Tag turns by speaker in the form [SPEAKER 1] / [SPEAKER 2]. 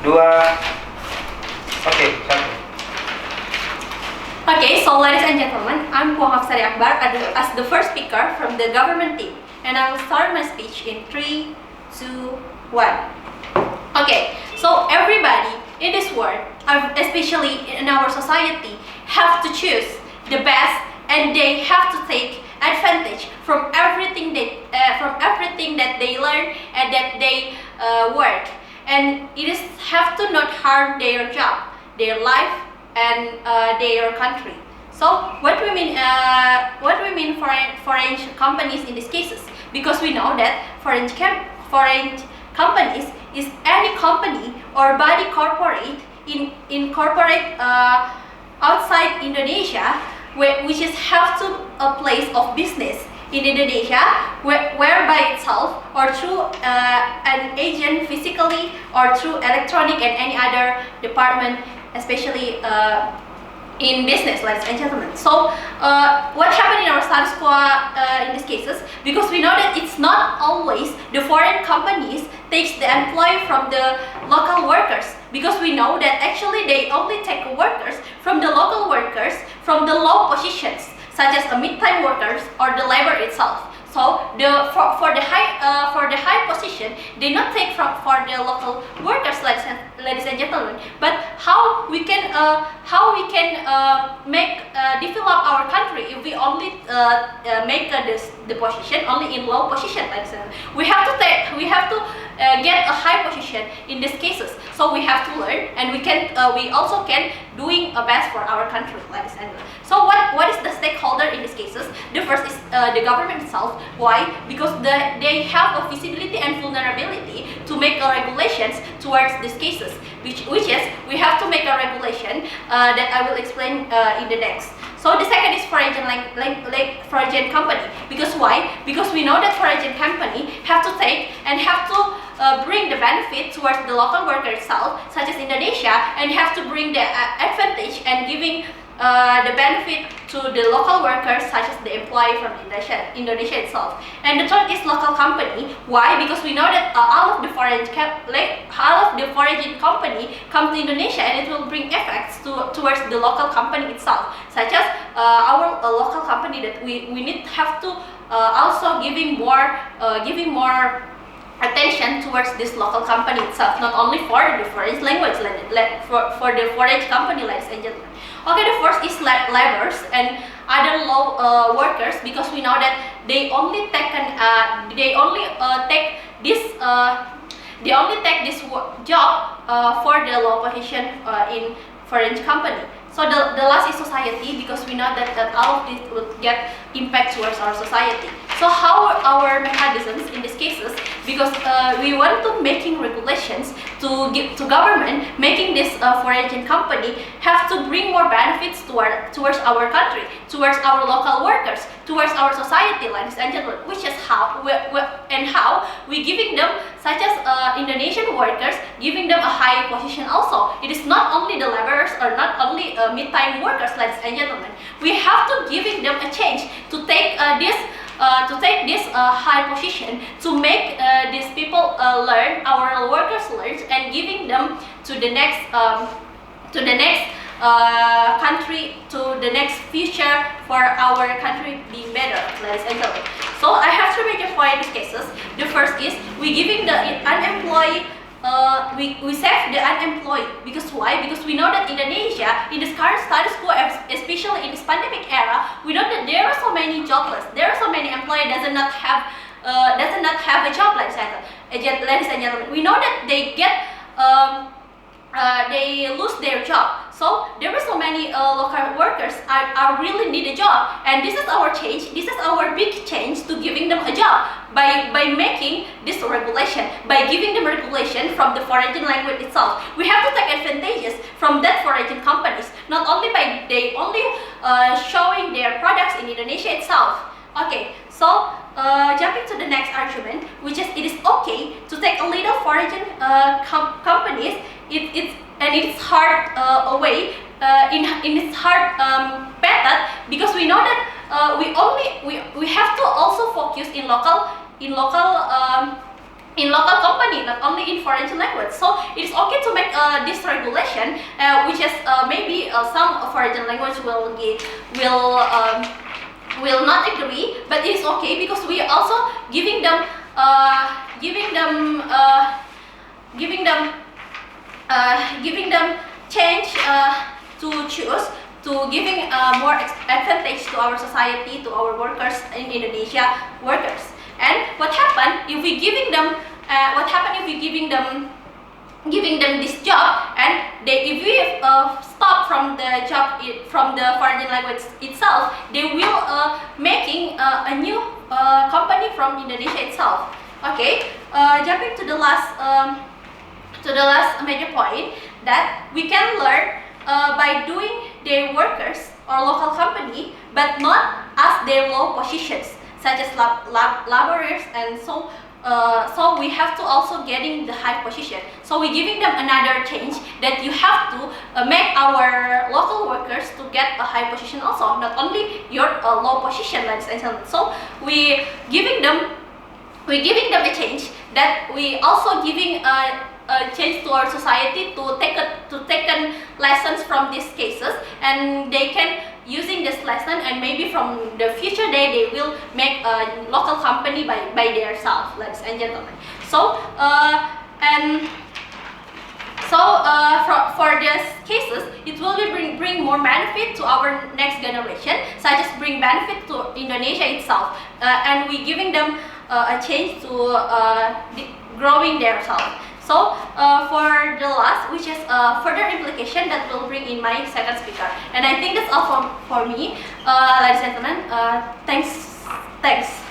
[SPEAKER 1] dua. Oke, satu.
[SPEAKER 2] Okay, so ladies and gentlemen, I'm Hafsari Akbar as the first speaker from the government team, and I will start my speech in 3, 2, 1. Okay, so everybody in this world, especially in our society, have to choose the best, and they have to take advantage from everything that they learn and that they work, and it is have to not harm their job, their life, and their country. So what we mean foreign companies in these cases, because we know that foreign companies is any company or body corporate incorporate outside Indonesia, which is have to a place of business in Indonesia, where by itself or through an agent physically or through electronic and any other department, especially in business, ladies and gentlemen. So what happened in our status quo in these cases, because we know that it's not always the foreign companies takes the employee from the local workers, because we know that actually they only take workers from the local workers from the low positions, such as the mid-time workers or the labor itself. So for the high position, they not take for the local workers, ladies and gentlemen. But how we can make develop our country if we only make the position only in low position, ladies and gentlemen. We have to get a high position in these cases. So we have to learn, and we also can doing a best for our country, ladies and gentlemen. So what is the stakeholder in these cases? The first is the government itself. Why? Because they have a visibility and vulnerability to make regulations towards these cases, which is we have to make a regulation that I will explain in the next. So the second is foreign company. Because why? Because we know that foreign company have to take and have to bring the benefit towards the local worker itself, such as Indonesia, and have to bring the advantage and giving the benefit to the local workers, such as the employee from Indonesia itself. And the third is local company. Why? Because we know that all of the foreign company come to Indonesia, and it will bring effects towards the local company itself, such as our local company that we need have to also giving more attention towards this local company itself, not only for the foreign language, for the foreign company, ladies and gentlemen. Okay, the first is laborers and other low workers, because we know that they only take this job for the low position in foreign company. So the last is society, because we know that all of this will get impact towards our society. So how are our mechanisms in these cases? Because we want to making regulations to give to government, making this foreign company have to bring more benefits towards our country, towards our local workers, towards our society, ladies and gentlemen. Which is how we giving them, such as Indonesian workers, giving them a high position also. It is not only the laborers or not only mid-time workers, ladies and gentlemen. We have to giving them a chance to take this high position, to make these people learn, our workers learn, and giving them to the next country, to the next future for our country being better, ladies and gentlemen. So I have three major points in these cases. The first is we giving the unemployed. We save the unemployed. Because why? Because we know that Indonesia, in this current status quo, especially in this pandemic era, we know that there are so many jobless. There are so many employees does not have a job, ladies and gentlemen. We know that they lose their job. So there are so many local workers are really need a job, and this is our change. This is our big change to giving them a job by making this regulation, by giving them regulation from the foreign language itself. We have to take advantages from that foreign companies, not only by they only showing their products in Indonesia itself. Okay, so jumping to the next argument, which is it is okay to take a little foreign companies. It's hard away in its hard method, because we know that we have to also focus in local company, not only in foreign language. So it is okay to make this regulation, which is maybe some foreign language will not agree, but it's okay because we are also giving them change to choose, to giving more advantage to our society, to our workers in Indonesia workers. And what happened if we giving them this job, and if we stop from the job from the foreign language itself, they will making a new company from Indonesia itself. Okay, jumping to the last major point, that we can learn by doing their workers or local company, but not as their low positions, such as laborers, and so we have to also getting the high position. So we're giving them another change, that you have to make our local workers to get a high position also, not only your low position, ladies and gentlemen. So we're giving them a change, that we also giving a change to our society to take lessons from these cases, and they can using this lesson, and maybe from the future day they will make a local company by themselves, ladies and gentlemen. So for these cases, it will bring more benefit to our next generation, such as bring benefit to Indonesia itself, and we giving them a change to growing themselves. So for the last, which is further implication that will bring in my second speaker, and I think that's all for me, ladies and gentlemen. Thanks.